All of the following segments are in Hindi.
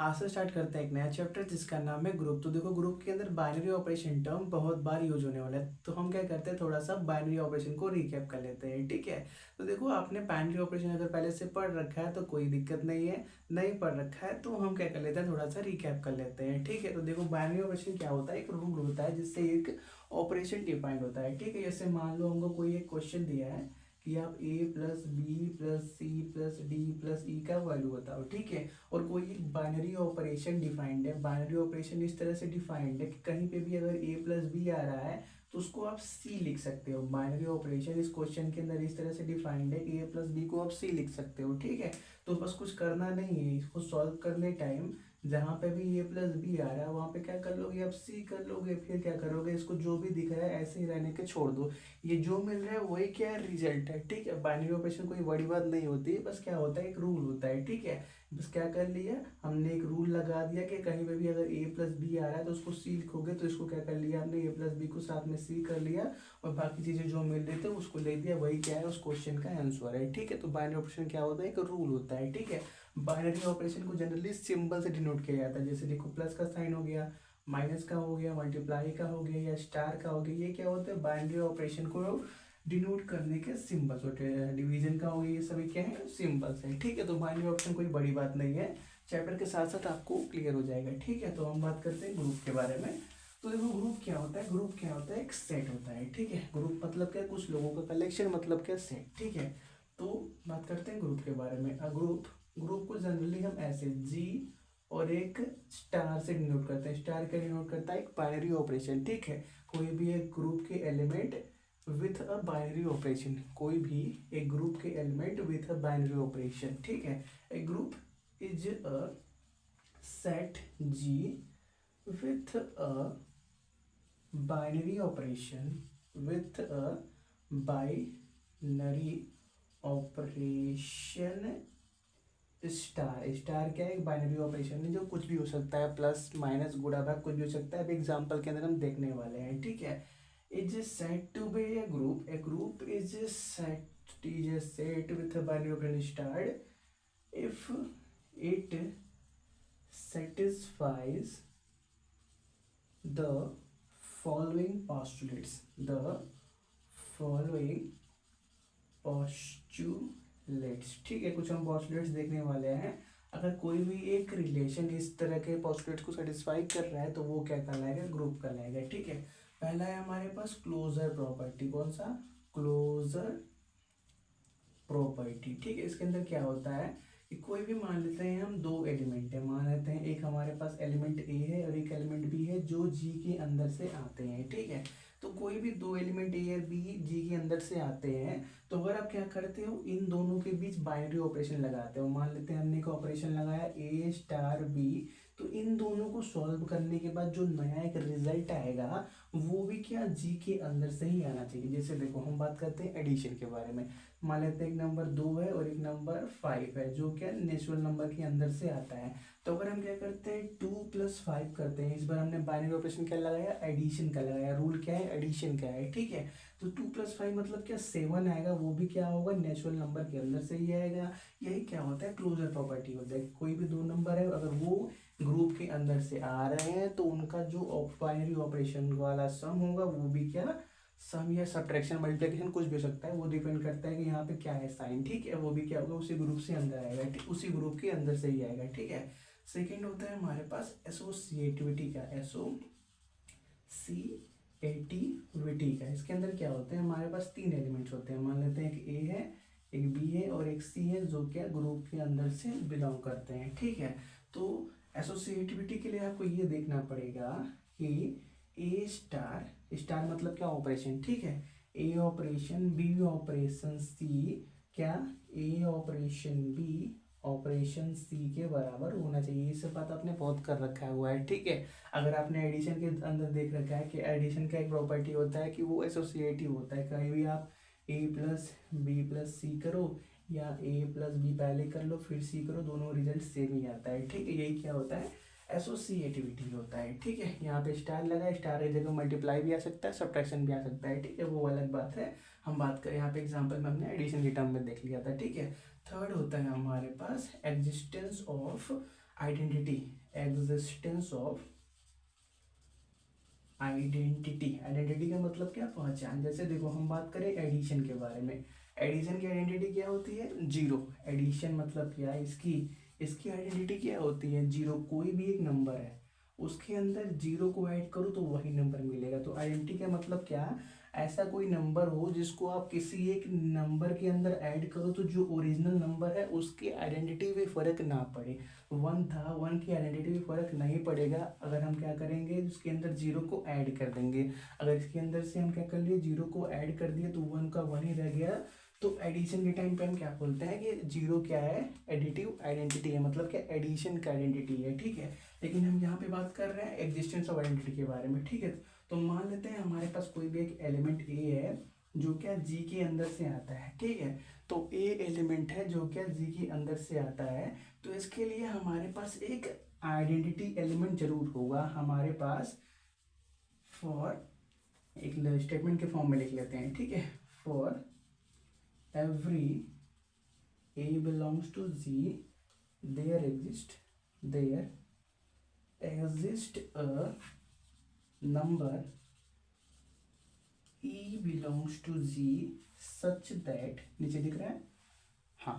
आज से स्टार्ट करते हैं एक नया चैप्टर जिसका नाम है ग्रुप। तो देखो, ग्रुप के अंदर बाइनरी ऑपरेशन टर्म बहुत बार यूज होने वाला है, तो हम क्या करते हैं, थोड़ा सा बाइनरी ऑपरेशन को रिकैप कर लेते हैं। ठीक है, तो देखो, आपने बाइनरी ऑपरेशन अगर पहले से पढ़ रखा है तो कोई दिक्कत नहीं है, नहीं पढ़ रखा है तो हम क्या कर लेते हैं, थोड़ा सा रिकैप कर लेते हैं। ठीक है, तो देखो, बाइनरी ऑपरेशन क्या होता है, एक रूल होता है जिससे एक ऑपरेशन डिफाइंड होता है। ठीक है, जैसे मान लो हमको कोई एक क्वेश्चन दिया है कि आप a plus B plus C plus D plus E का वैल्यू बताओ। ठीक है, और कोई एक बाइनरी ऑपरेशन डिफाइंड है। बाइनरी ऑपरेशन इस तरह से डिफाइंड है कि कहीं पे भी अगर a प्लस बी आ रहा है तो उसको आप c लिख सकते हो। बाइनरी ऑपरेशन इस क्वेश्चन के अंदर इस तरह से डिफाइंड है कि a प्लस बी को आप c लिख सकते हो। ठीक है, तो बस कुछ करना नहीं है, इसको सॉल्व करने टाइम जहाँ पे भी a प्लस बी आ रहा है वहाँ पे क्या कर लोगे, आप c कर लोगे। फिर क्या करोगे, इसको जो भी दिख रहा है ऐसे ही रहने के छोड़ दो, ये जो मिल रहा है वही क्या है, रिजल्ट है। ठीक है, बाइनरी ऑपरेशन कोई बड़ी बात नहीं होती है, बस क्या होता है, एक रूल होता है। ठीक है, बस क्या कर लिया हमने, एक रूल लगा दिया कि कहीं पे भी अगर a प्लस बी आ रहा है तो उसको c लिखोगे, तो इसको क्या कर लिया हमने, a प्लस बी को साथ में c कर लिया और बाकी चीजें जो मिल रही थी उसको ले दिया, वही क्या है, उस क्वेश्चन का आंसर है। ठीक है, तो बाइनरी ऑपरेशन क्या होता है, एक रूल होता है। ठीक है, बाइनरी ऑपरेशन को जनरली सिंबल से डिनोट किया जाता है, जैसे देखो प्लस का साइन हो गया, माइनस का हो गया, मल्टीप्लाई का हो गया या स्टार का हो गया, ये क्या होता है, बाइनरी ऑपरेशन को डिनोट करने के सिंबल्स होते हैं। डिवीजन का हो गया, ये सभी क्या है, सिंबल्स हैं। ठीक है, तो बाइनरी ऑपरेशन कोई बड़ी बात नहीं है, चैप्टर के साथ साथ आपको क्लियर हो जाएगा। ठीक है, तो हम बात करते हैं ग्रुप के बारे में। तो देखो, ग्रुप क्या होता है, ग्रुप क्या होता है, एक सेट होता है। ठीक है, ग्रुप मतलब क्या, कुछ लोगों का कलेक्शन, मतलब क्या, सेट। ठीक है, तो बात करते हैं ग्रुप के बारे में। ग्रुप ग्रुप को जनरली हम ऐसे जी और एक स्टार से डिनोट करते हैं। स्टार क्या डिनोट करता है, एक बाइनरी ऑपरेशन। ठीक है, कोई भी एक ग्रुप के element with a binary operation, कोई भी एक ग्रुप के element with a binary operation. ठीक है, a group is a set G with a binary operation, with a binary operation star. Star क्या है, एक बाइनरी ऑपरेशन है जो कुछ भी हो सकता है, प्लस माइनस गुणा भाग कुछ भी हो सकता है। अब एग्जांपल के अंदर हम देखने वाले हैं। ठीक है, is set to be a group, a group is set with a binary operation star if it satisfies the following postulates, the following postulates। ठीक है, कुछ हम postulates देखने वाले हैं। अगर कोई भी एक रिलेशन इस तरह के postulates को सेटिस्फाई कर रहा है तो वो क्या कहलाएगा, ग्रुप कहलाएगा। ठीक है, पहला है हमारे पास क्लोजर प्रॉपर्टी। कौन सा, क्लोजर प्रॉपर्टी। ठीक है, इसके अंदर क्या होता है कि कोई भी मान लेते हैं हम, दो एलिमेंट है, मान लेते हैं एक हमारे पास एलिमेंट ए है और एक एलिमेंट बी है जो जी के अंदर से आते हैं। ठीक है, तो कोई भी दो एलिमेंट ए और बी जी के अंदर से आते हैं, तो अगर आप क्या करते हो, इन दोनों के बीच बाइनरी ऑपरेशन लगाते हो। मान लेते हैं हमने एक ऑपरेशन लगाया ए स्टार बी, तो इन दोनों को सॉल्व करने के बाद जो नया एक रिजल्ट आएगा वो भी क्या, जी के अंदर से ही आना चाहिए। जैसे देखो, हम बात करते हैं एडिशन के बारे में। मान लेते हैं एक नंबर 2 है और एक नंबर 5 है जो क्या नेचुरल नंबर के अंदर से आता है। तो अगर हम क्या करते हैं, 2 + 5 करते हैं, इस बार हमने बाइनरी ऑपरेशन क्या लगाया, एडिशन का लगाया। रूल क्या है, एडिशन का है। ठीक है, तो 2 + 5 मतलब क्या, 7 आएगा, वो भी क्या होगा, नेचुरल नंबर के अंदर से ही आएगा। यही क्या होता है, क्लोजर प्रॉपर्टी होता है। कोई भी दो नंबर है, अगर वो ग्रुप के अंदर से आ रहे हैं तो उनका जो बाइनरी ऑपरेशन वाला सम होगा वो भी क्या, सम या सब्ट्रैक्शन मल्टीप्लिकेशन कुछ भी हो सकता है, वो डिपेंड करता है कि यहाँ पे क्या है साइन। ठीक है, वो भी क्या होगा, उसी ग्रुप से अंदर आएगा। ठीक, उसी ग्रुप के अंदर से ही आएगा। ठीक है, सेकंड होता है हमारे पास एसोसिएटिविटी का, एसोसिएटिविटी का। इसके अंदर क्या होता है, हमारे पास तीन एलिमेंट्स होते हैं। मान लेते हैं एक ए है, एक बी है और एक सी है जो क्या ग्रुप के अंदर से बिलोंग करते हैं। ठीक है, तो एसोसिएटिविटी के लिए आपको ये देखना पड़ेगा कि ए स्टार, स्टार मतलब क्या, ऑपरेशन। ठीक है, ए ऑपरेशन बी ऑपरेशन सी क्या, ए ऑपरेशन बी ऑपरेशन सी के बराबर होना चाहिए। ये सब बात आपने बहुत कर रखा हुआ है। ठीक है, अगर आपने एडिशन के अंदर देख रखा है कि एडिशन का एक प्रॉपर्टी होता है कि वो एसोसिएटिव होता है। कहीं भी आप ए प्लस बी प्लस सी करो या ए प्लस बी पहले कर लो फिर सी करो, दोनों रिजल्ट सेम ही आता है। ठीक है, यही क्या होता है, एसोसिएटिविटी होता है। ठीक है, यहाँ पे स्टार लगा, स्टार की जगह मल्टीप्लाई भी आ सकता है, सब्ट्रैक्शन भी आ सकता है। ठीक है, वो अलग बात है। हम बात करें यहाँ पे एग्जांपल में हमने एडिशन के टर्म में देख लिया था। ठीक है, थर्ड होता है हमारे पास existence of identity, existence of identity. Identity का मतलब क्या, पहचान। जैसे देखो हम बात करें एडिशन के बारे में, एडिशन की आइडेंटिटी क्या होती है, जीरो। एडिशन मतलब क्या है, इसकी इसकी आइडेंटिटी क्या होती है, जीरो। कोई भी एक नंबर है उसके अंदर जीरो को ऐड करो तो वही नंबर मिलेगा। तो आइडेंटिटी का मतलब क्या, ऐसा कोई नंबर हो जिसको आप किसी एक नंबर के अंदर ऐड करो तो जो ओरिजिनल नंबर है उसकी आइडेंटिटी में फर्क ना पड़े। वन था, वन की आइडेंटिटी में फर्क नहीं पड़ेगा अगर हम क्या करेंगे, इसके अंदर जीरो को ऐड कर देंगे। अगर इसके अंदर से हम क्या कर लिए, जीरो को ऐड कर दिए तो वन का वन ही रह गया। तो एडिशन के टाइम पे हम क्या बोलते हैं कि जीरो क्या है, एडिटिव आइडेंटिटी है, मतलब क्या एडिशन का आइडेंटिटी है, ठीक है। लेकिन हम यहाँ पे बात कर रहे हैं एग्जिस्टेंस ऑफ आइडेंटिटी के बारे में, ठीक है। तो मान लेते हैं हमारे पास कोई भी एक एलिमेंट ए है जो क्या जी के अंदर से आता है, ठीक है। तो ए एलिमेंट है जो क्या जी के अंदर से आता है, तो इसके लिए हमारे पास एक आइडेंटिटी एलिमेंट जरूर होगा हमारे पास। फॉर, एक स्टेटमेंट के फॉर्म में लिख लेते हैं, ठीक है। For every a belongs to z, there exist a number e belongs to z such that, नीचे दिख रहा है, हाँ,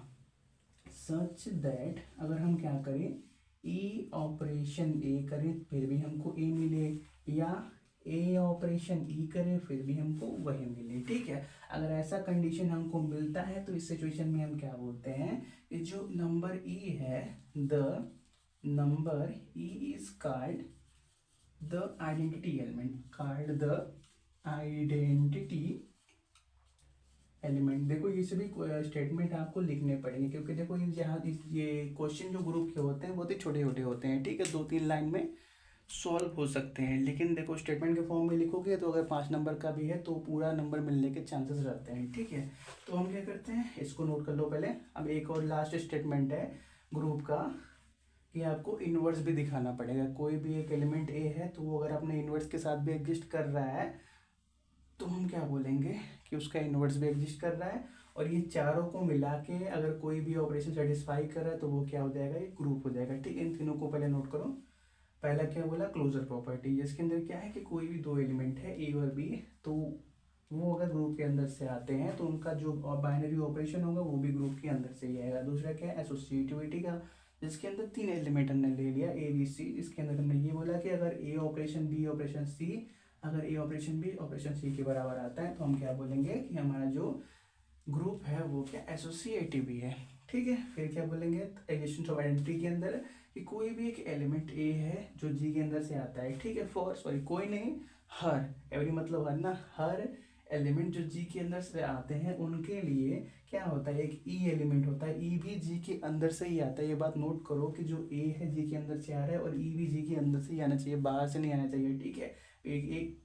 सच दैट अगर हम क्या करें, ए ऑपरेशन ए करें फिर भी हमको ए मिले, या ए ऑपरेशन ई करें फिर भी हमको वही मिले, ठीक है। अगर ऐसा कंडीशन हमको मिलता है तो इस सिचुएशन में हम क्या बोलते हैं कि जो नंबर ई है, the number E is called the identity element, called the identity element. देखो ये सभी स्टेटमेंट आपको लिखने पड़ेंगे क्योंकि देखो ये जहाँ ये क्वेश्चन जो ग्रुप के होते हैं बहुत ही छोटे छोटे होते हैं, ठीक है। 2-3 लाइन में सॉल्व हो सकते हैं, लेकिन देखो स्टेटमेंट के फॉर्म में लिखोगे तो अगर 5 नंबर का भी है तो पूरा नंबर मिलने के चांसेस रहते हैं, ठीक है। तो हम क्या करते हैं, इसको नोट कर लो पहले। अब एक और लास्ट स्टेटमेंट है ग्रुप का कि आपको इनवर्स भी दिखाना पड़ेगा। कोई भी एक एलिमेंट ए है तो वो अगर अपने इनवर्स के साथ भी एग्जिस्ट कर रहा है तो हम क्या बोलेंगे कि उसका इनवर्स भी एग्जिस्ट कर रहा है। और ये चारों को मिला के अगर कोई भी ऑपरेशन सेटिस्फाई कर रहा है तो वो क्या हो जाएगा, ये ग्रुप हो जाएगा, ठीक है। इन तीनों को पहले नोट करो। पहला क्या बोला, क्लोजर प्रॉपर्टी, जिसके अंदर क्या है कि कोई भी दो एलिमेंट है ए और बी, तो वो अगर ग्रुप के अंदर से आते हैं तो उनका जो बाइनरी ऑपरेशन होगा वो भी ग्रुप के अंदर से ही आएगा। दूसरा क्या है, एसोसिएटिविटी का, जिसके अंदर 3 एलिमेंट हमने ले लिया ए बी सी, जिसके अंदर हमने ये बोला कि अगर ए ऑपरेशन बी ऑपरेशन सी, अगर ए ऑपरेशन बी ऑपरेशन सी के बराबर आता है तो हम क्या बोलेंगे कि हमारा जो ग्रुप है वो क्या एसोसिएटिव भी है, ठीक है। फिर क्या बोलेंगे एग्जिस्टेंस ऑफ आइडेंटिटी के अंदर कि कोई भी एक एलिमेंट ए है जो जी के अंदर से आता है, ठीक है। फॉर, सॉरी कोई नहीं, हर, एवरी मतलब हर ना, हर एलिमेंट जो जी के अंदर से आते हैं उनके लिए क्या होता है, एक ई एलिमेंट होता है, ई भी जी के अंदर से ही आता है। ये बात नोट करो कि जो ए है जी के अंदर से आ रहा है और ई भी जी के अंदर से ही आना चाहिए, बाहर से नहीं आना चाहिए, ठीक है। एक एक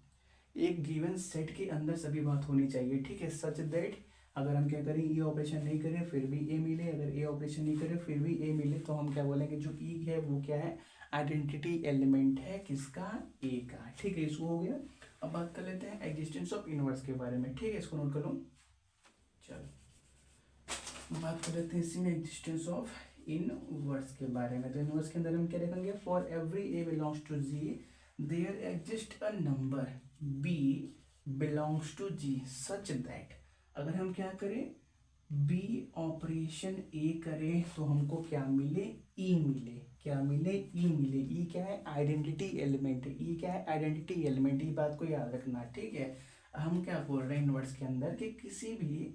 एक गिवन सेट के अंदर सभी बात होनी चाहिए, ठीक है। सच दैट अगर हम क्या करें, ई ऑपरेशन नहीं करें फिर भी ए मिले, अगर ए ऑपरेशन नहीं करें फिर भी ए मिले, तो हम क्या बोलेंगे जो ई है वो क्या है, आइडेंटिटी एलिमेंट है, किसका, ए का, ठीक है। इसको हो गया। अब बात कर लेते हैं एग्जिस्टेंस ऑफ इनवर्स के बारे में, ठीक है। इसको नोट कर लो। चलो बात कर लेते हैं इसी में एग्जिस्टेंस ऑफ इनवर्स के बारे में। तो इनवर्स के अंदर हम क्या देखेंगे, for every A belongs to G there exist a number b belongs to G such that, अगर हम क्या करें, बी ऑपरेशन ए करें तो हमको क्या मिले, ई मिले, क्या मिले, ई मिले। ई क्या है, आइडेंटिटी एलिमेंट, ई क्या है, आइडेंटिटी एलिमेंट, ये बात को याद रखना, ठीक है। हम क्या बोल रहे हैं इनवर्स के अंदर कि किसी भी,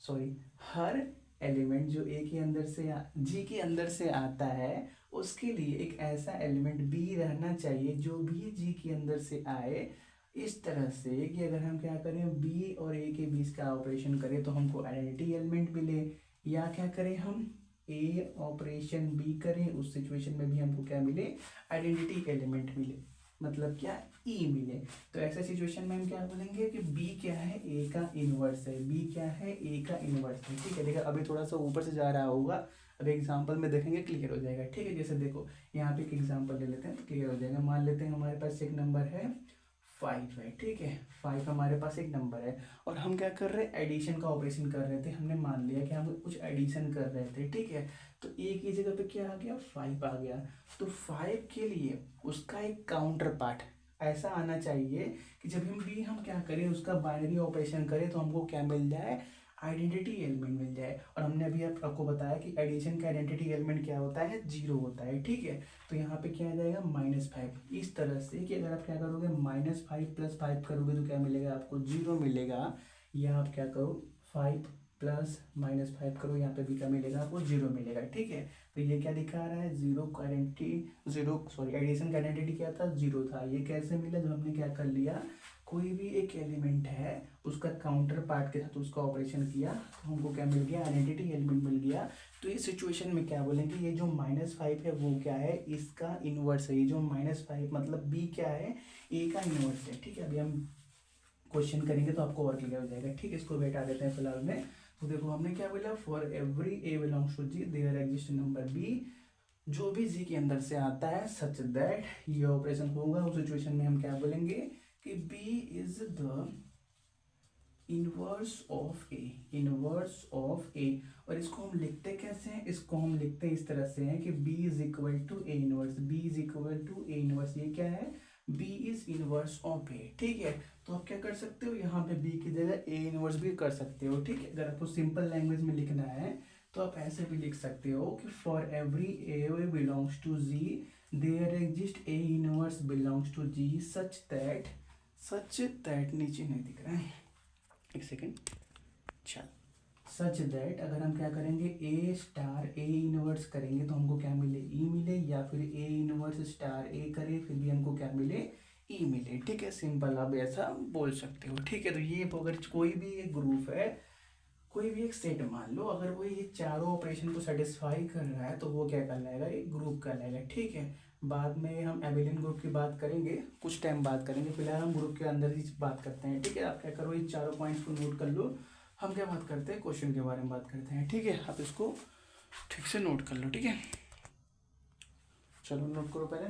सॉरी, हर एलिमेंट जो ए के अंदर से जी के अंदर से आता है उसके लिए एक ऐसा एलिमेंट बी रहना चाहिए जो भी जी के अंदर से आए, इस तरह से कि अगर हम क्या करें बी और ए के बीच का ऑपरेशन करें तो हमको आइडेंटिटी एलिमेंट मिले, या क्या करें हम ए ऑपरेशन बी करें उस सिचुएशन में भी हमको क्या मिले, आइडेंटिटी एलिमेंट मिले, मतलब क्या, ई मिले। तो ऐसा सिचुएशन में हम क्या बोलेंगे कि बी क्या है, ए का इनवर्स है, बी क्या है, ए का इनवर्स है, ठीक है। देखा अभी थोड़ा सा ऊपर से जा रहा होगा, अभी एग्जाम्पल में देखेंगे क्लियर हो जाएगा, ठीक है। जैसे देखो यहाँ पे एक एग्जाम्पल ले लेते हैं तो क्लियर हो जाएगा। मान लेते हैं हमारे पास एक नंबर है 5 है, ठीक है। 5 हमारे पास एक नंबर है और हम क्या कर रहे हैं, एडिशन का ऑपरेशन कर रहे थे। हमने मान लिया कि हम कुछ एडिशन कर रहे थे, ठीक है। तो ए की जगह पे क्या आ गया, 5 आ गया। तो 5 के लिए उसका एक काउंटर पार्ट ऐसा आना चाहिए कि जब हम क्या करें, उसका बाइनरी ऑपरेशन करें तो हमको क्या मिल जाए, आइडेंटिटी एलिमेंट मिल जाए। और हमने अभी आपको बताया कि एडिशन का आइडेंटिटी एलिमेंट क्या होता है, 0 होता है, ठीक है। तो यहाँ पे क्या आ जाएगा, -5। इस तरह से कि अगर आप क्या करोगे, -5 + 5 करोगे तो क्या मिलेगा आपको, 0 मिलेगा। या आप क्या करो, 5 + -5 करो, यहाँ पे भी क्या मिलेगा आपको, 0 मिलेगा, ठीक है। तो ये क्या दिखा रहा है, जीरो का आइडेंटिटी, एडिशन का आइडेंटिटी क्या था, 0 था। ये कैसे मिला, जब हमने क्या कर लिया, कोई भी एक एलिमेंट है उसका काउंटर पार्ट के साथ उसका ऑपरेशन किया तो हमको क्या मिल गया, आइडेंटिटी एलिमेंट मिल गया। तो इस सिचुएशन में क्या बोलेंगे, ये जो -5 है वो क्या है, इसका इनवर्स है। ये जो -5 मतलब बी क्या है, ए का इनवर्स है, ठीक है। अभी हम क्वेश्चन करेंगे तो आपको और क्लियर हो जाएगा, ठीक है। इसको बेटा देते हैं फिलहाल में। तो देखो हमने क्या बोला, for every A belongs to G there exist number b, जो भी जी के अंदर से आता है सच दैट ये ऑपरेशन होगा। उस सिचुएशन में हम क्या बोलेंगे कि B is the inverse of A, inverse of A. और इसको हम लिखते कैसे हैं, इसको हम लिखते इस तरह से हैं कि b is equal to a inverse, b is equal to a inverse. ये क्या है, b is inverse of a, ठीक है। तो आप क्या कर सकते हो, यहाँ पे b की जगह ए इनवर्स भी कर सकते हो, ठीक है। अगर आपको सिंपल लैंग्वेज में लिखना है तो आप ऐसे भी लिख सकते हो कि for every A belongs to G there exist a inverse belongs to G such that नीचे नहीं दिख रहा है, एक सेकेंड, चल, सच दैट अगर हम क्या करेंगे, ए स्टार ए इनवर्स करेंगे तो हमको क्या मिले, ई मिले। या फिर ए इनवर्स स्टार ए करे फिर भी हमको क्या मिले, ई मिले, ठीक है। सिंपल आप ऐसा बोल सकते हो, ठीक है। तो ये अगर कोई भी एक ग्रुप है, कोई भी एक सेट मान लो, अगर वो ये चारों ऑपरेशन को सेटिस्फाई कर रहा है तो वो क्या कहलाएगा, एक ग्रुप कहलाएगा, ठीक है। बाद में हम एबेलियन ग्रुप की बात करेंगे, कुछ टाइम बात करेंगे। फिलहाल हम ग्रुप के अंदर ही बात करते हैं, ठीक है। आप क्या करो, ये चारों पॉइंट्स को नोट कर लो। हम क्या बात करते हैं, क्वेश्चन के बारे में बात करते हैं, ठीक है। आप इसको ठीक से नोट कर लो, ठीक है। चलो नोट करो पहले।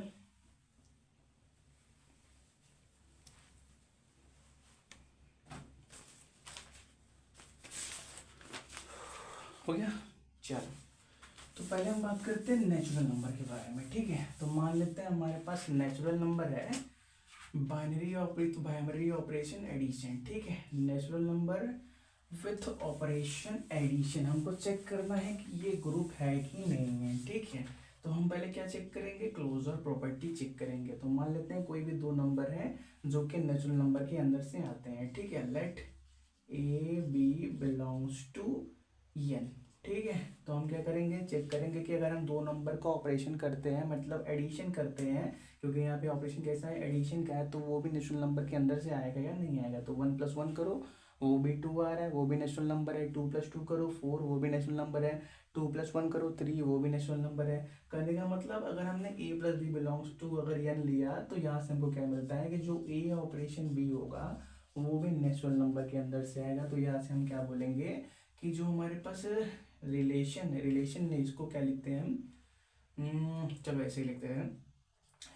हो गया, चलो। तो पहले हम बात करते हैं नेचुरल नंबर के बारे में, ठीक है। तो मान लेते हैं हमारे पास नेचुरल नंबर है, बाइनरी ऑपरेशन एडिशन, ठीक है। Natural number with operation addition, हमको चेक करना है कि ये ग्रुप है कि नहीं है, ठीक है। तो हम पहले क्या चेक करेंगे, क्लोजर प्रॉपर्टी चेक करेंगे। तो मान लेते हैं कोई भी दो नंबर है जो कि नेचुरल नंबर के अंदर से आते हैं, ठीक है। Let a b belongs to N, ठीक है। तो हम क्या करेंगे, चेक करेंगे कि अगर हम दो नंबर का ऑपरेशन करते हैं, मतलब एडिशन करते हैं, क्योंकि यहाँ पे ऑपरेशन कैसा है, एडिशन का है, तो वो भी नेचुरल नंबर के अंदर से आएगा या नहीं आएगा। तो 1 + 1 करो, वो भी 2 आ रहा है, वो भी नेचुरल नंबर है। 2 + 2 करो 4, वो भी नेचुरल नंबर है। 2 + 1 करो 3, वो भी नेचुरल नंबर है। करने का मतलब अगर हमने a + b बिलोंग्स टू अगर n लिया तो यहाँ से हमको क्या मिलता है कि जो a ऑपरेशन b होगा वो भी नेचुरल नंबर के अंदर से आएगा। तो यहाँ से हम क्या बोलेंगे कि जो हमारे पास रिलेशन ने, इसको क्या लिखते हैं हम, चलो ऐसे ही लिखते हैं।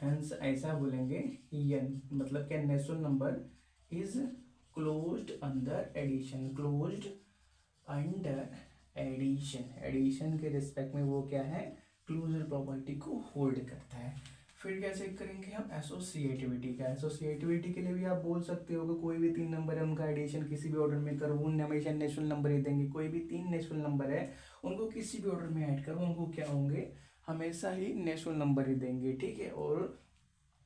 हेंस ऐसा बोलेंगे एन मतलब क्या, natural number is closed under addition, closed under addition, addition के रिस्पेक्ट में वो क्या है, क्लोजर प्रॉपर्टी को होल्ड करता है। फिर क्या चेक करेंगे हम, एसोसिएटिविटी का। एसोसिएटिविटी के लिए भी आप बोल सकते हो कि कोई भी 3 नंबर है उनका एडिशन किसी भी ऑर्डर में करो, उन हमेशा नेचुरल नंबर ही देंगे। कोई भी 3 नेचुरल नंबर है उनको किसी भी ऑर्डर में ऐड करो, उनको क्या होंगे, हमेशा ही नेचुरल नंबर ही देंगे, ठीक है। और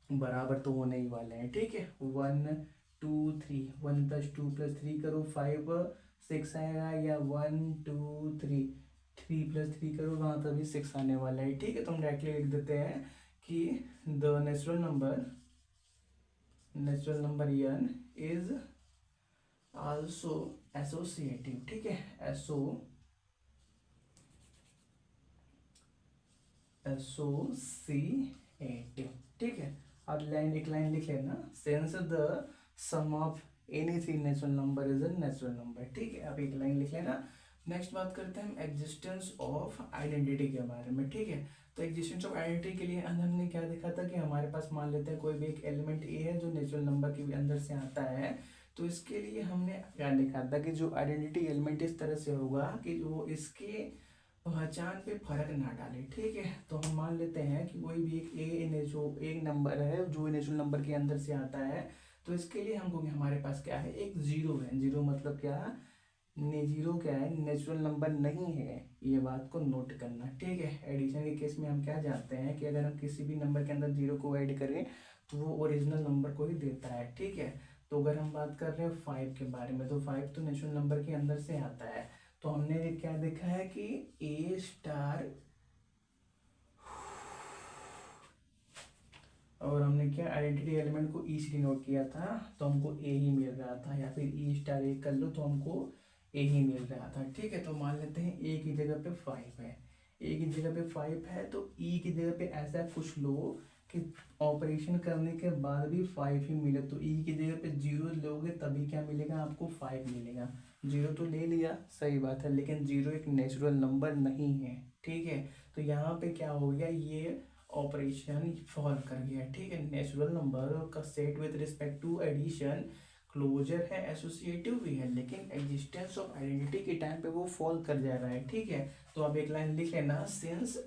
बराबर तो होने ही वाले हैं, ठीक है। 1 2 3, 1 + 2 + 3 करो 5 6 आएगा, या 1 2 3, 3 + 3 करो, वहाँ पर भी 6 आने वाला है, ठीक है। तो हम डायरेक्टली लिख देते हैं कि the natural number n is also associative, ठीक है। एसोसिएटिव, ठीक है। अब एक लाइन लिख लेना, since the sum of any three natural number is a natural number, ठीक है। अब एक लाइन लिख लेना, नेक्स्ट बात करते हैं हम एग्जिस्टेंस ऑफ आइडेंटिटी के बारे में, ठीक है। तो एग्जिस्टेंस ऑफ आइडेंटिटी के लिए हमने क्या देखा था कि हमारे पास मान लेते हैं कोई भी एक एलिमेंट ए है जो नेचुरल नंबर के अंदर से आता है। तो इसके लिए हमने क्या देखा था कि जो आइडेंटिटी एलिमेंट इस तरह से होगा कि जो इसके पहचान पे फर्क ना डाले, ठीक है। तो हम मान लेते हैं कि कोई भी एक ए जो एक नंबर है जो नेचुरल नंबर के अंदर से आता है। तो इसके लिए हमको हमारे पास क्या है, एक जीरो है। जीरो मतलब क्या है, जीरो क्या है, नेचुरल नंबर नहीं है। ये बात को नोट करना, ठीक है। एडिशन के केस में हम क्या जानते हैं कि अगर हम किसी भी नंबर के अंदर जीरो को ऐड करें तो वो ओरिजिनल नंबर को ही देता है, ठीक है। तो अगर हम बात कर रहे हैं फाइव के बारे में, तो फाइव तो नेचुरल नंबर के अंदर से आता है। तो हमने क्या देखा है कि ए स्टार, और हमने क्या आइडेंटिटी एलिमेंट को ई से डिनोट किया था तो हमको ए ही मिल रहा था, या फिर ई स्टार ए कर लो तो हमको ए ही मिल रहा था, ठीक है। तो मान लेते हैं ए की जगह पे फाइव है, ए की जगह पे फाइव है, तो ई की जगह पे ऐसा कुछ लो कि ऑपरेशन करने के बाद भी फाइव ही मिले। तो ई की जगह पे जीरो लोगे तभी क्या मिलेगा, आपको फाइव मिलेगा। जीरो तो ले लिया, सही बात है, लेकिन जीरो एक नेचुरल नंबर नहीं है, ठीक है। तो यहाँ पे क्या हो गया, ये ऑपरेशन फॉल कर गया, ठीक है। नेचुरल नंबर का set with respect to addition closure है, एसोसिएटिव भी है, लेकिन एग्जिस्टेंस ऑफ आइडेंटिटी के टाइम पे वो फॉल कर जा रहा है, ठीक है। तो अब एक लाइन लिख लेना, since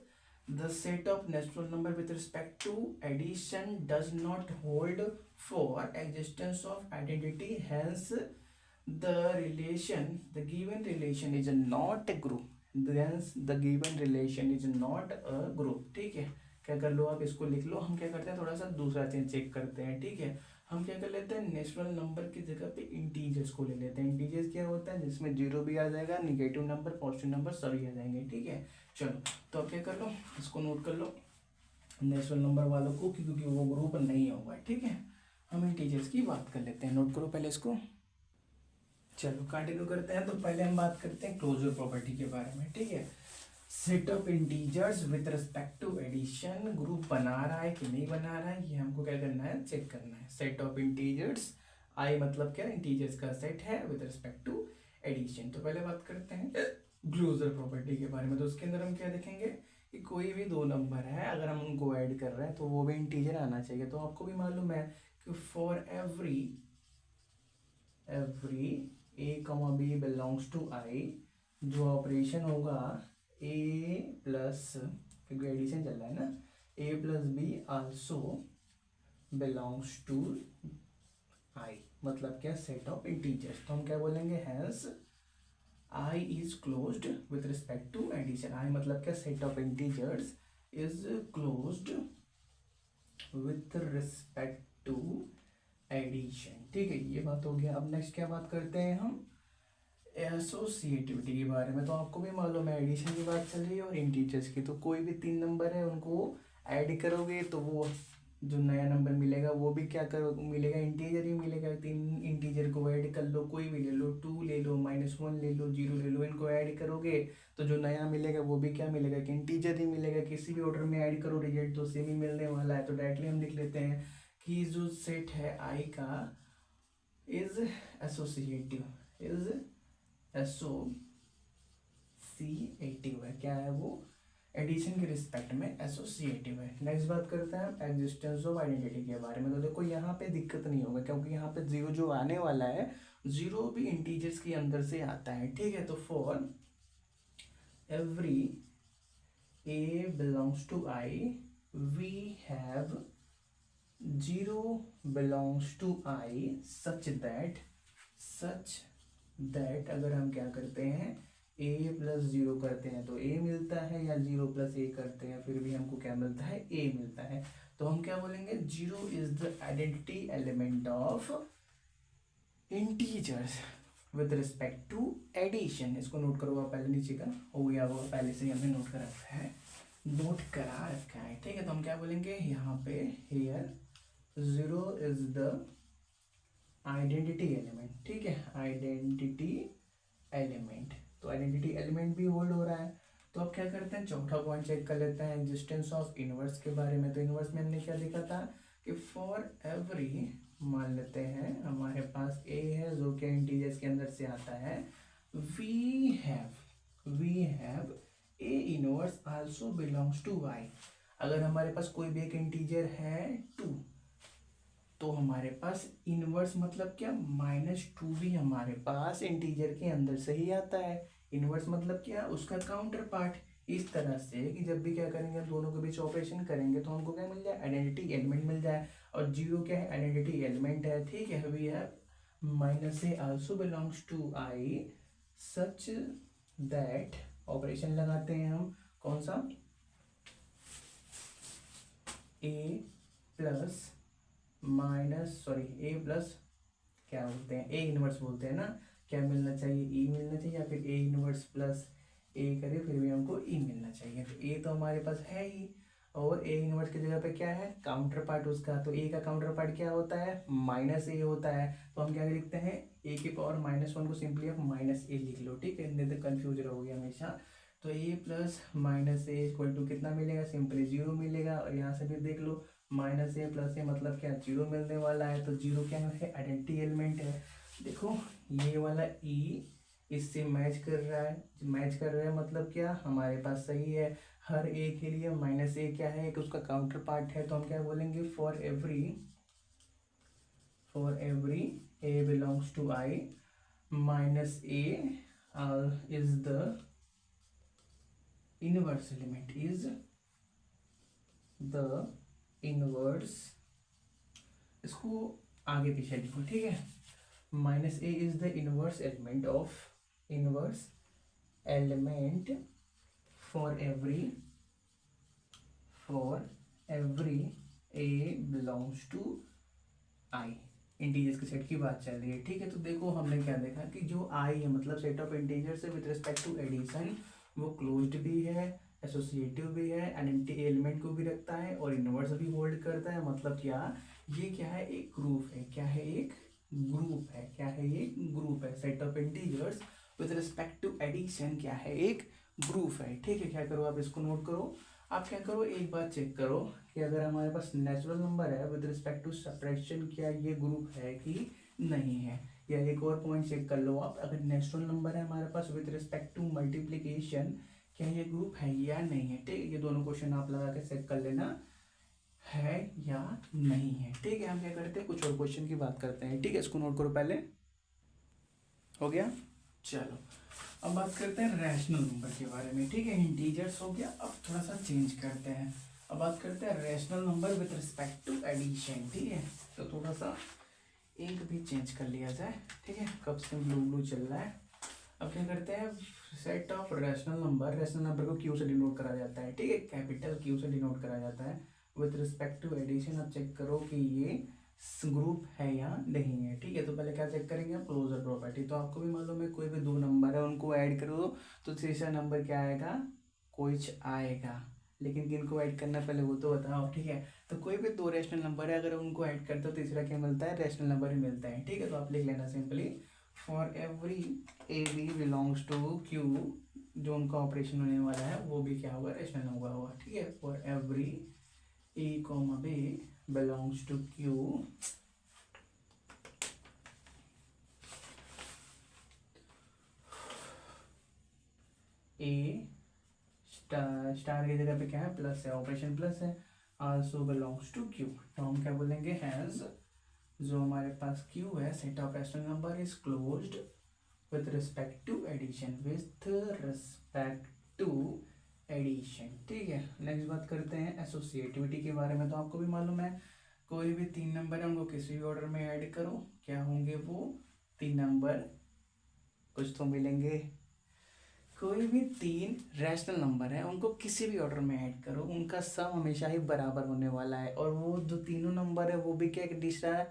the set of natural number with respect to addition does not hold for existence of identity, hence the relation, the given relation is not a group, hence the given relation is not a group, ठीक है। क्या कर लो आप इसको लिख लो। हम क्या करते हैं, थोड़ा सा दूसरा चीज चेक करते हैं, ठीक है। हम क्या कर लेते हैं, नेचुरल नंबर की जगह पे इंटीजर्स को ले लेते हैं। इंटीजर्स क्या होता है, जिसमें जीरो भी आ जाएगा, निगेटिव नंबर, पॉजिटिव नंबर सभी आ जाएंगे, ठीक है। चलो तो अब क्या कर लो, इसको नोट कर लो नेचुरल नंबर वालों को, क्योंकि वो ग्रुप नहीं होगा, ठीक है। हम इंटीजर्स की बात कर लेते हैं, नोट करो पहले इसको। चलो कंटिन्यू करते हैं। तो पहले हम बात करते हैं क्लोजर प्रॉपर्टी के बारे में, ठीक है। Set of integers with respect to addition group बना रहा है कि नहीं बना रहा है, ये हमको क्या करना है, चेक करना है। सेट ऑफ इंटीजर्स, आई मतलब क्या, इंटीजर्स का सेट है विद रिस्पेक्ट टू एडिशन। तो पहले बात करते हैं क्लोजर प्रॉपर्टी के बारे में। तो उसके अंदर हम क्या देखेंगे कि कोई भी दो नंबर है, अगर हम उनको ऐड कर रहे हैं तो वो भी इंटीजर आना चाहिए। तो आपको भी मालूम है कि for every A comma B belongs to I, जो ऑपरेशन होगा ए प्लस, क्योंकि एडिशन चल रहा है ना, A plus B also belongs to I, मतलब क्या, सेट ऑफ इंटीजर्स। तो हम क्या बोलेंगे, hence I is closed with respect to addition. I मतलब क्या, set of integers is closed with respect to addition, ठीक है। ये बात हो गया। अब नेक्स्ट क्या बात करते हैं हम, एसोसिएटिविटी के बारे में। तो आपको भी मालूम है एडिशन की बात चल रही है और इंटीजर्स की। तो कोई भी तीन नंबर है उनको ऐड करोगे तो वो जो नया नंबर मिलेगा वो भी क्या करो, मिलेगा इंटीजर ही मिलेगा। तीन इंटीजर को ऐड कर लो, कोई भी ले लो, टू ले लो, -1 ले लो, जीरो ले लो, इनको ऐड करोगे तो जो नया मिलेगा वो भी क्या मिलेगा, कि इंटीजर ही मिलेगा। किसी भी ऑर्डर में ऐड करो, रिजल्ट तो सेम ही मिलने वाला है। तो डायरेक्टली हम लिख लेते हैं कि जो सेट है आई का इज एसोसिएटिव, इज एसोसिएटिव है। क्या है वो, एडिशन के रिस्पेक्ट में एसोसिएटिव है। नेक्स्ट बात करते हैं एग्जिस्टेंस ऑफ आइडेंटिटी के बारे में। तो देखो यहाँ पे दिक्कत नहीं होगा, क्योंकि यहाँ पे जीरो जो आने वाला है, जीरो भी इंटीजर्स के अंदर से आता है, ठीक है। तो for every A belongs to I we have zero belongs to I such that अगर हम क्या करते हैं, ए प्लस जीरो करते हैं तो ए मिलता है, या जीरो प्लस ए करते हैं फिर भी हमको क्या मिलता है, ए मिलता है। तो हम क्या बोलेंगे, zero is the identity element of integers with respect to addition. इसको नोट करो आप पहले, नीचे का हो गया वो पहले से ही हमने नोट करा रखा है, ठीक है। तो हम क्या बोलेंगे यहाँ पे, here zero is the identity element, ठीक है, आइडेंटिटी एलिमेंट। तो आइडेंटिटी एलिमेंट भी होल्ड हो रहा है। तो अब क्या करते हैं, चौथा पॉइंट चेक कर लेते हैं एग्जिस्टेंस ऑफ इनवर्स के बारे में। तो इनवर्स में हमने क्या लिखा था कि फॉर एवरी, मान लेते हैं हमारे पास ए है जो कि इंटीजर्स के अंदर से आता है, we have, we have a inverse also belongs to I. अगर हमारे पास कोई भी एक इंटीजर है 2, तो हमारे पास इनवर्स मतलब क्या, -2 भी हमारे पास इंटीजर के अंदर से ही आता है। इनवर्स मतलब क्या, उसका काउंटर पार्ट। इस तरह से कि जब भी क्या करेंगे, हम दोनों के बीच ऑपरेशन करेंगे तो हमको क्या मिल जाए, आइडेंटिटी एलिमेंट मिल जाए। और जीरो क्या है, आइडेंटिटी एलिमेंट है, ठीक है। We have minus a also belongs to I such that, operation लगाते हैं हम, कौन सा, ए प्लस ए प्लस क्या बोलते हैं, ए इनवर्स बोलते हैं ना। क्या मिलना चाहिए, ई मिलना चाहिए, या फिर ए इनवर्स प्लस ए करे फिर भी हमको ई मिलना चाहिए। तो ए तो हमारे पास है ही, और ए इनवर्स की जगह पे क्या है, काउंटर पार्ट उसका। तो ए का काउंटर पार्ट क्या होता है, -a होता है। तो हम क्या लिखते हैं, ए की पावर -1 को सिंपली आप -a लिख लो, ठीक है, नहीं तो कन्फ्यूज रहोगे हमेशा। तो ए प्लस -a इक्वल टू कितना मिलेगा, सिंपली 0 मिलेगा। और यहाँ से भी देख लो, -a प्लस a मतलब क्या, 0 मिलने वाला है। तो 0 क्या है, आइडेंटिटी एलिमेंट है। देखो ये वाला ई इससे मैच कर रहा है, मैच कर रहा है मतलब क्या, हमारे पास सही है। हर ए के लिए -a क्या है, एक उसका काउंटर पार्ट है। तो हम क्या बोलेंगे, for every a belongs to i, -a is the inverse element, is the inverse, इसको आगे पीछे लिखो, ठीक है। -a is the inverse element for every a belongs to i। Integers के सेट की बात चल रही है, ठीक है। तो देखो हमने क्या देखा कि जो i है मतलब सेट ऑफ इंटीजर्स है विद रिस्पेक्ट टू एडिशन, वो क्लोज्ड भी है, एसोसिएटिव भी है, आइडेंटिटी एलिमेंट को भी रखता है और इनवर्स भी होल्ड करता है। मतलब क्या, ये क्या है, एक ग्रुप है। क्या है, एक ग्रुप है। क्या है, ये ग्रुप है। Set of integers with respect to addition क्या है, एक ग्रुप है, ठीक है। क्या करो, आप इसको नोट करो। आप क्या करो, एक बात चेक करो कि अगर हमारे पास नेचुरल नंबर है विद रिस्पेक्ट टू सब्ट्रैक्शन, क्या ये ग्रुप है कि नहीं है। या एक और पॉइंट चेक कर लो आप, अगर नेचुरल नंबर है हमारे पास विद रिस्पेक्ट टू मल्टीप्लीकेशन, क्या ये ग्रुप है या नहीं है, ठीक है। ये दोनों क्वेश्चन आप लगा के चेक कर लेना है या नहीं है, ठीक है। हम क्या करते हैं, कुछ और क्वेश्चन की बात करते हैं, ठीक है। इसको नोट करो पहले, हो गया। चलो अब बात करते हैं रैशनल नंबर के बारे में, ठीक है। इंटीजर्स हो गया, अब थोड़ा सा चेंज करते हैं। अब बात करते हैं rational number with respect to addition, ठीक है। तो थोड़ा सा इंक भी चेंज कर लिया जाए, ठीक है। कब से ब्लू ब्लू चल रहा है। अब क्या करते हैं, सेट ऑफ रैशनल नंबर को क्यू से डिनोट करा जाता है, ठीक है, कैपिटल क्यू से डिनोट करा जाता है। विद रिस्पेक्ट टू एडिशन अब चेक करो कि ये ग्रुप है या नहीं है, ठीक है। तो पहले क्या चेक करेंगे, आप क्लोजर प्रॉपर्टी। तो आपको भी मालूम है, कोई भी दो नंबर है उनको ऐड करो तो तीसरा नंबर क्या आएगा, कुछ आएगा। लेकिन किनको ऐड करना पहले वो तो बताओ, ठीक है। तो कोई भी दो रैशनल नंबर है, अगर उनको ऐड करते हो तीसरा क्या मिलता है, रैशनल नंबर ही मिलता है, ठीक है। तो आप लिख लेना simply, for every a b belongs to Q, जो उनका ऑपरेशन होने वाला है वो भी क्या होगा, रैशनल नंबर होगा, ठीक है। For every A comma b belongs to Q, A star की जगह पे क्या है, प्लस है, ऑपरेशन प्लस है, आल्सो बिलोंग्स टू Q। तो हम क्या बोलेंगे, हैज, जो हमारे पास Q है, set of rational number is closed with respect to addition, ठीक है। नेक्स्ट बात करते हैं एसोसिएटिविटी के बारे में। तो आपको भी मालूम है, कोई भी तीन नंबर है उनको किसी भी ऑर्डर में ऐड करो, क्या होंगे वो तीन नंबर, कुछ तो मिलेंगे। कोई भी तीन रैशनल नंबर है उनको किसी भी ऑर्डर में ऐड करो, उनका सम हमेशा ही बराबर होने वाला है। और वो जो तीनों नंबर है वो भी क्या, एक दूसरा,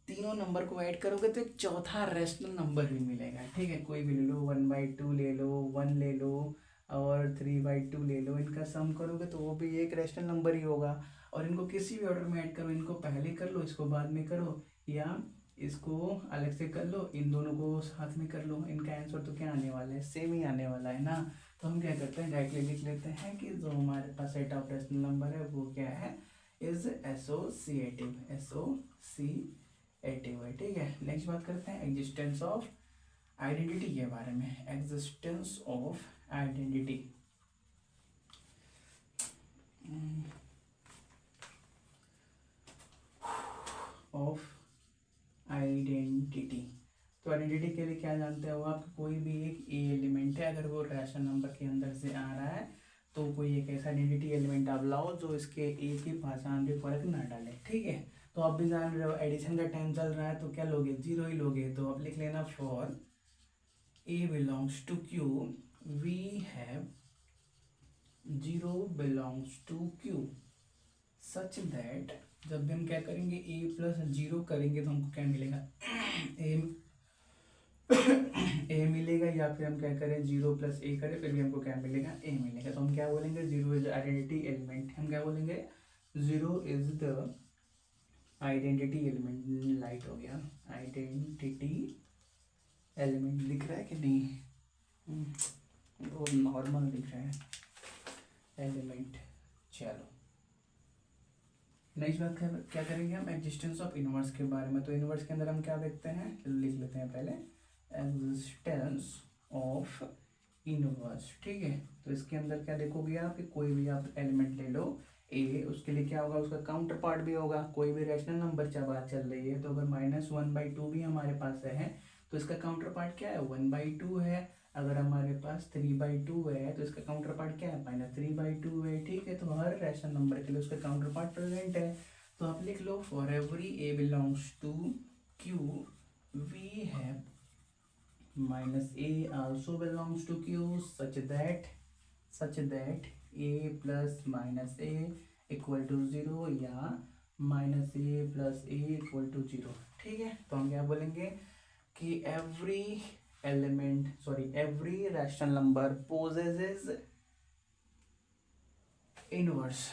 तीनों नंबर को ऐड करोगे तो एक चौथा रैशनल नंबर भी मिलेगा, ठीक है। कोई भी ले लो, 1/2 ले लो, 1 ले लो और 3/2 ले लो, इनका सम करोगे तो वो भी एक रैशनल नंबर ही होगा। और इनको किसी भी ऑर्डर में ऐड करो, इनको पहले कर लो, इसको बाद में करो, या इसको अलग से कर लो, इन दोनों को साथ में कर लो, इनका आंसर तो क्या आने वाला है, सेम ही आने वाला है ना। तो हम क्या करते हैं, डायरेक्टली लिख लेते हैं कि जो हमारे पास सेट ऑफ रैशनल नंबर है वो क्या है, इज एसोसिएटिव है, ठीक है। नेक्स्ट बात करते हैं एग्जिस्टेंस ऑफ आइडेंटिटी के बारे में, existence of identity. Of identity, तो आइडेंटिटी के लिए क्या जानते हो आप, कोई भी एक ए एलिमेंट है, अगर वो रैशनल नंबर के अंदर से आ रहा है तो कोई एक ऐसा आइडेंटिटी एलिमेंट आप लाओ जो इसके ए की पहचान पे फर्क ना डाले, ठीक है। तो आप भी जान रहे हो एडिशन का टाइम चल रहा है तो क्या लोगे, जीरो ही लोगे। तो आप लिख लेना for a belongs to Q we have zero belongs to Q such that, जब भी हम क्या करेंगे ए प्लस जीरो करेंगे तो हमको क्या मिलेगा ए ए मिलेगा, या फिर हम क्या करें जीरो प्लस ए करें फिर भी हमको क्या मिलेगा, ए मिलेगा। तो हम क्या बोलेंगे, जीरो इज आइडेंटिटी एलिमेंट। हम क्या बोलेंगे, zero is the identity element. Light हो गया, आइडेंटिटी एलिमेंट दिख रहा है कि नहीं, बहुत नॉर्मल दिख रहा है एलिमेंट। चलो नेक्स्ट बात क्या करेंगे हम, एग्जिस्टेंस ऑफ इनवर्स के बारे में। तो इनवर्स के अंदर हम क्या देखते हैं, लिख लेते हैं पहले एग्जिस्टेंस ऑफ इनवर्स, ठीक है। तो इसके अंदर क्या देखोगे आप कि कोई भी आप एलिमेंट ले लो ए, उसके लिए क्या होगा, उसका काउंटर पार्ट भी होगा। कोई भी रैशनल नंबर चाहे बात चल रही है तो अगर -1/2 भी हमारे पास है तो इसका काउंटर पार्ट क्या है, 1/2 है। अगर हमारे पास 3/2 है तो इसका काउंटर पार्ट क्या है, -3/2 है, ठीक है। तो हर रैशनल नंबर के लिए उसका काउंटर पार्ट प्रेजेंट है। तो आप लिख लो for every A belongs to Q we have -a also belongs to Q such that a plus -a equal to 0 या -a plus a equal to 0, ठीक है। तो हम क्या बोलेंगे कि every rational number possesses inverse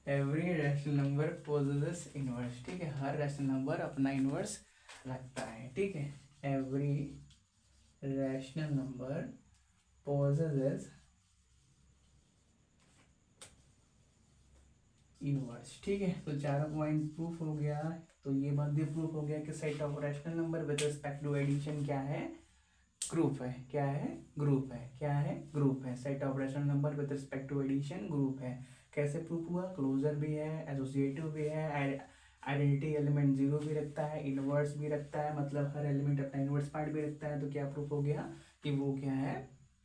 every rational number possesses inverse, ठीक है। हर रैशनल नंबर अपना इनवर्स रखता है, ठीक है। Every rational number possesses inverse, ठीक है। तो चारों पॉइंट प्रूफ हो गया। तो ये बात भी प्रूफ हो गया कि set of rational number with respect to addition क्या है, ग्रुप है। क्या है, ग्रुप है। क्या है, ग्रुप है। Set of rational number with respect to addition group है। कैसे प्रूफ हुआ, क्लोजर भी है, एसोसिएटिव भी है, आइडेंटिटी एलिमेंट जीरो भी रखता है, इनवर्स भी रखता है, मतलब हर एलिमेंट अपना इनवर्स पार्ट भी रखता है। तो क्या प्रूफ हो गया कि वो क्या है,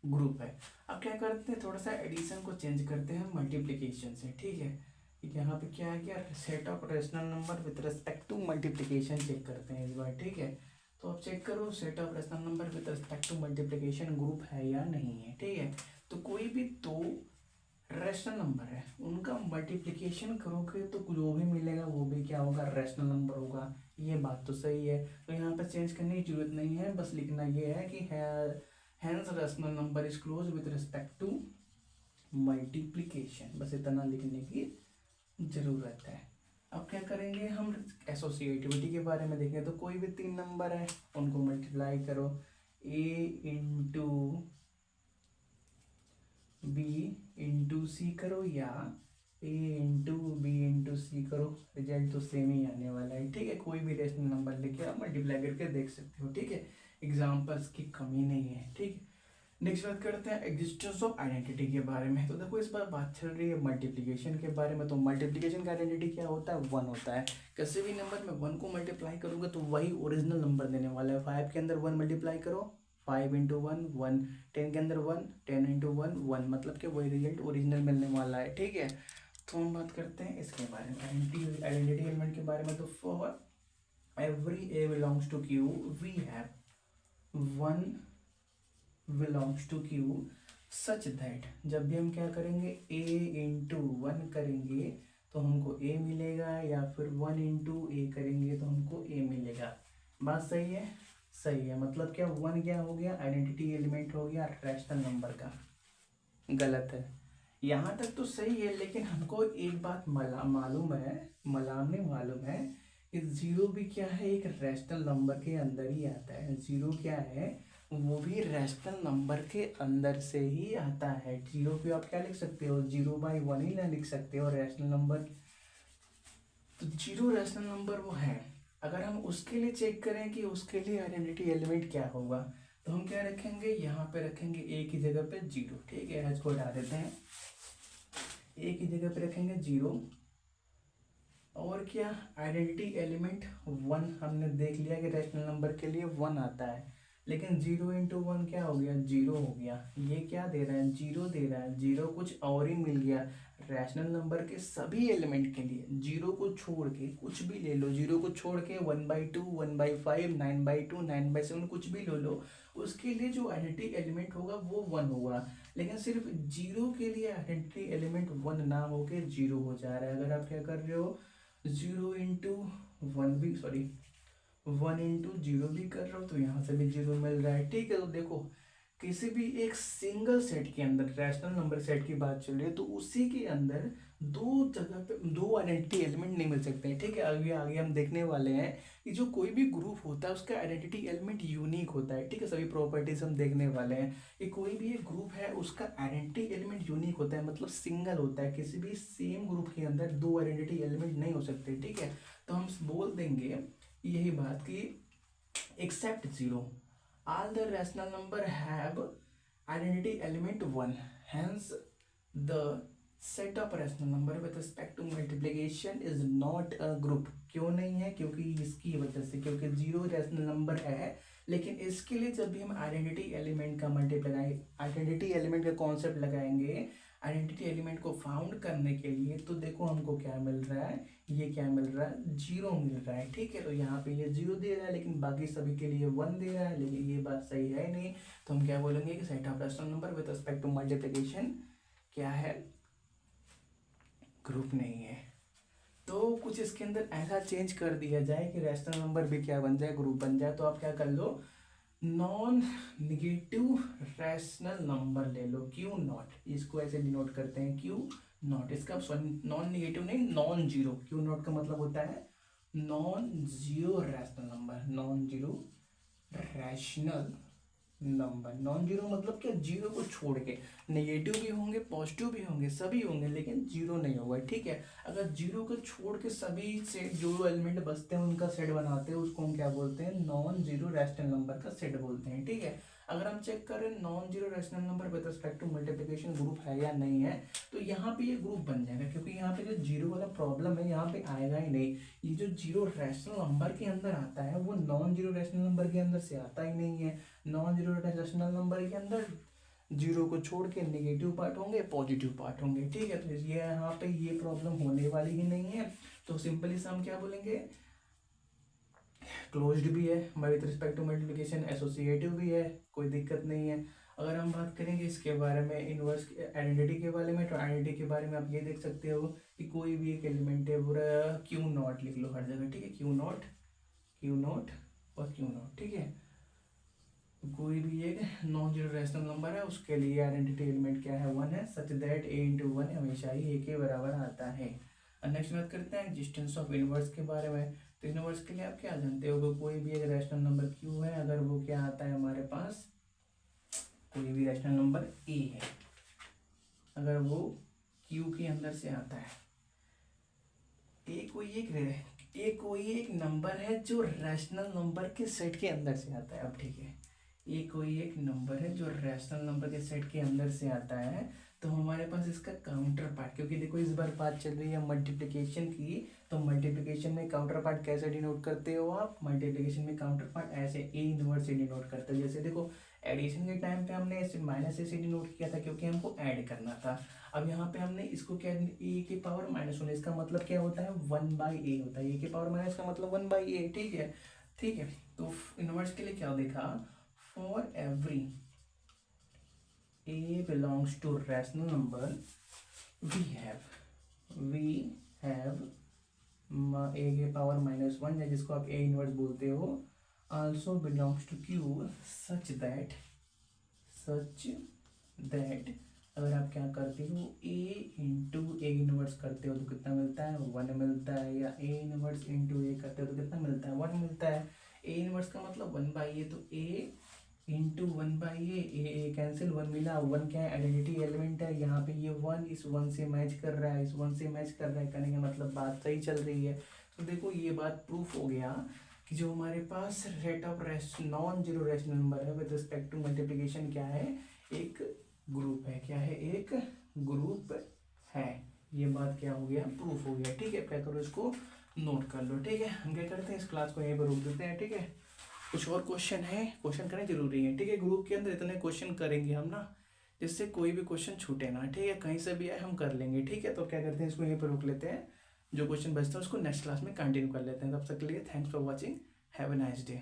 ग्रुप है। अब क्या करते हैं, थोड़ा सा एडिशन को चेंज करते हैं मल्टीप्लीकेशन से, ठीक है। यहाँ पे क्या है कि set of rational number with respect to multiplication check करते हैं इस बार, ठीक है। तो आप चेक करो set of rational number with respect to multiplication group है या नहीं है, ठीक है। तो कोई भी दो रैशनल नंबर है उनका मल्टीप्लिकेशन करोगे तो जो भी मिलेगा वो भी क्या होगा, रैशनल नंबर होगा। ये बात तो सही है। तो यहाँ पे चेंज करने की जरूरत नहीं है, बस लिखना ये है कि hence rational number is close with respect to multiplication, बस इतना लिखने की जरूरत है। अब क्या करेंगे हम, एसोसिएटिविटी के बारे में देखें। तो कोई भी तीन नंबर है उनको मल्टीप्लाई करो, a इंटू बी इंटू सी करो या a इंटू बी इंटू सी करो, रिजल्ट तो सेम ही आने वाला है, ठीक है। कोई भी रेशनल नंबर लेके आप मल्टीप्लाई करके देख सकते हो, ठीक है। एग्जाम्पल्स की कमी नहीं है, ठीक है। नेक्स्ट बात करते हैं एग्जिस्टेंस ऑफ आइडेंटिटी के बारे में। तो देखो इस बार बात चल रही है मल्टीप्लिकेशन के बारे में। तो मल्टीप्लिकेशन का आइडेंटिटी क्या होता है, 1 होता है। किसी भी नंबर में 1 को मल्टीप्लाई करोगे तो वही ओरिजिनल नंबर देने वाला है। 5 के अंदर 1 मल्टीप्लाई करो, 5 इंटू 1 1, 10 के अंदर 1, 10 इंटू 1 1, मतलब कि वही रिजल्ट ओरिजिनल मिलने वाला है, ठीक है। तो हम बात करते हैं इसके बारे में, आइडेंटिटी एलिमेंट के बारे में। तो for every A belongs to Q we have 1 belongs to Q such that, जब भी हम क्या करेंगे a इंटू 1 करेंगे तो हमको a मिलेगा, या फिर 1 इंटू ए करेंगे तो हमको a मिलेगा। बात सही है, सही है। मतलब क्या 1 क्या हो गया, आइडेंटिटी एलिमेंट हो गया रैशनल नंबर का। गलत है, यहाँ तक तो सही है, लेकिन हमको एक बात मालूम है कि जीरो भी क्या है, एक रैशनल नंबर के अंदर ही आता है। जीरो क्या है, वो भी रैशनल नंबर के अंदर से ही आता है। जीरो पे आप क्या लिख सकते हो, 0/1 ही ना लिख सकते हो रैशनल नंबर। तो जीरो रैशनल नंबर वो है। अगर हम उसके लिए चेक करें कि उसके लिए आइडेंटिटी एलिमेंट क्या होगा, तो हम क्या रखेंगे, यहाँ पे रखेंगे ए की जगह पे 0, ठीक है, एच को हटा देते हैं, ए की जगह पे रखेंगे 0। और क्या, आइडेंटिटी एलिमेंट 1 हमने देख लिया कि रैशनल नंबर के लिए 1 आता है, लेकिन 0 × 1 क्या हो गया, 0 हो गया। ये क्या दे रहा है, 0 दे रहा है, 0 कुछ और ही मिल गया। रैशनल नंबर के सभी एलिमेंट के लिए 0 को छोड़ के कुछ भी ले लो, 0 को छोड़ के 1/2, 1/5, 9/2, 9/7 कुछ भी ले लो, उसके लिए जो आइडेंटिटी एलिमेंट होगा वो 1 होगा। लेकिन सिर्फ 0 के लिए आइडेंटिटी एलिमेंट 1 ना होके 0 हो जा रहा है। अगर आप क्या कर रहे हो, 0 × 1 भी, सॉरी 1 × 0 भी कर रहे हो, तो यहाँ से भी 0 मिल रहा है, ठीक है। तो देखो, किसी भी एक सिंगल सेट के अंदर, रैशनल नंबर सेट की बात चल रही है, तो उसी के अंदर दो जगह पे दो आइडेंटिटी एलिमेंट नहीं मिल सकते हैं, ठीक है। अभी आगे हम देखने वाले हैं कि जो कोई भी ग्रुप होता है उसका आइडेंटिटी एलिमेंट यूनिक होता है, ठीक है। सभी प्रॉपर्टीज हम देखने वाले हैं कि कोई भी एक ग्रुप है उसका आइडेंटिटी एलिमेंट यूनिक होता है, मतलब सिंगल होता है। किसी भी सेम ग्रुप के अंदर दो आइडेंटिटी एलिमेंट नहीं हो सकते, ठीक है। तो हम बोल देंगे यही बात कि accept 0 all the rational number have identity element 1, hence the set of rational number with respect to multiplication is not a group। क्यों नहीं है, क्योंकि इसकी वजह से, क्योंकि 0 रैशनल नंबर है, लेकिन इसके लिए जब भी हम आइडेंटिटी एलिमेंट का मल्टीप्लाई, आइडेंटिटी एलिमेंट का कॉन्सेप्ट लगाएंगे आइडेंटिटी एलिमेंट को फाउंड करने के लिए, तो देखो हमको क्या मिल रहा है, ये क्या मिल रहा है, 0 मिल रहा है, ठीक है। तो यहाँ पे ये 0 दे रहा है, लेकिन बाकी सभी के लिए 1 दे रहा है, लेकिन ये बात सही है नहीं। तो हम क्या बोलेंगे कि set of rational number with respect to multiplication क्या है, ग्रुप नहीं है। तो कुछ इसके अंदर ऐसा चेंज कर दिया जाए कि रैशनल नंबर भी क्या बन जाए, ग्रुप बन जाए। तो आप क्या कर लो, नॉन निगेटिव रैशनल नंबर ले लो, क्यू नॉट, इसको ऐसे डिनोट करते हैं क्यू नॉट। इसका नॉन निगेटिव नहीं, नॉन जीरो, क्यू नॉट का मतलब होता है non zero rational number, non zero rational number. Non zero मतलब क्या, जीरो को छोड़ के, नेगेटिव भी होंगे पॉजिटिव भी होंगे सभी होंगे, लेकिन जीरो नहीं होगा, ठीक है। अगर जीरो को छोड़ के सभी सेट जो एलिमेंट बचते हैं उनका सेट बनाते हैं, उसको हम क्या बोलते हैं, नॉन जीरो रैशनल नंबर का सेट बोलते हैं, ठीक है। अगर हम चेक करें non zero rational number with respect to multiplication group है या नहीं है, तो यहाँ पे ये ग्रुप बन जाएगा, क्योंकि यहाँ पे जो जीरो वाला प्रॉब्लम है यहाँ पे आएगा ही नहीं। ये जो जीरो रैशनल नंबर के अंदर आता है वो नॉन जीरो रैशनल नंबर के अंदर से आता ही नहीं है। नॉन जीरो रैशनल नंबर के अंदर जीरो को छोड़ के नेगेटिव पार्ट होंगे पॉजिटिव पार्ट होंगे, ठीक है। तो ये यहाँ पे ये प्रॉब्लम होने वाली ही नहीं है। तो सिंपली से हम क्या बोलेंगे, क्लोज्ड भी है with respect to multiplication, associative भी है, कोई दिक्कत नहीं है। अगर हम बात करेंगे इसके बारे में, इनवर्स आइडेंटिटी के बारे में, तो आइडेंटिटी के बारे में आप ये देख सकते हो कि कोई भी एक एलिमेंट है, पूरा क्यू नॉट लिख लो हर जगह, ठीक है, क्यू नॉट और क्यू नॉट, ठीक है। कोई भी एक नॉन जीरो रैशनल नंबर है उसके लिए आइडेंटिटी एलिमेंट क्या है, 1 है, सच दैट a × 1 हमेशा ही a के बराबर आता है। नेक्स्ट बात करते हैं एग्जिस्टेंस ऑफ इनवर्स के बारे में। तो इनवर्स के लिए आप क्या जानते हो, कोई भी एक रैशनल नंबर q है, अगर वो क्या आता है हमारे पास, कोई भी रैशनल नंबर a है, अगर वो q के अंदर से आता है, a कोई एक नंबर है जो रैशनल नंबर के सेट के अंदर से आता है। अब ठीक है, ये कोई एक नंबर है जो रैशनल नंबर के सेट के अंदर से आता है, तो हमारे पास इसका काउंटर पार्ट, क्योंकि देखो इस बार बात चल रही है मल्टीप्लिकेशन की, तो मल्टीप्लिकेशन में काउंटर पार्ट कैसे डिनोट करते हो आप, मल्टीप्लिकेशन में काउंटर पार्ट ऐसे ए इनवर्स से डिनोट करते हो। जैसे देखो एडिशन के टाइम पे हमने ऐसे माइनस ए से डिनोट किया था, क्योंकि हमको ऐड करना था। अब यहाँ पे हमने इसको क्या, ए के पावर -1, इसका मतलब क्या होता है, 1/a होता है, ए के पावर माइनस का मतलब 1/a, ठीक है, ठीक है। तो इनवर्स के लिए क्या देखा, for every a belongs to rational number we have a के पावर -1 है, जिसको आप a इनवर्स बोलते हो, also belongs to q such that अगर आप क्या करते हो, a × a इनवर्स करते हो तो कितना मिलता है, 1 मिलता है, या a इनवर्स × a करते हो तो कितना मिलता है, 1 मिलता है। a इनवर्स का मतलब 1/a, तो a × 1/a, ए कैंसिल, 1 मिला, 1 क्या है, आइडेंटिटी एलिमेंट है, यहाँ पे ये 1 इस 1 से मैच कर रहा है, इस 1 से मैच कर रहा है, कहने का मतलब बात सही चल रही है। तो देखो ये बात प्रूफ हो गया कि जो हमारे पास rate of non zero rational number है विद रिस्पेक्ट टू मल्टीप्लिकेशन क्या है, एक ग्रुप है। क्या है? एक ग्रुप है। ये बात क्या हो गया? प्रूफ हो गया। ठीक है, क्या करो, इसको नोट कर लो। ठीक है, हम क्या करते हैं, इस क्लास को यहीं पर रोक देते हैं। ठीक है, कुछ और क्वेश्चन है, क्वेश्चन करने जरूरी है। ठीक है, ग्रुप के अंदर इतने क्वेश्चन करेंगे हम ना, जिससे कोई भी क्वेश्चन छूटे ना। ठीक है, कहीं से भी आए हम कर लेंगे। ठीक है, तो क्या करते हैं, इसको यहीं पर रोक लेते हैं। जो क्वेश्चन बचते हैं उसको नेक्स्ट क्लास में कंटिन्यू कर लेते हैं। तब तक के लिए thanks for watching, have a nice day.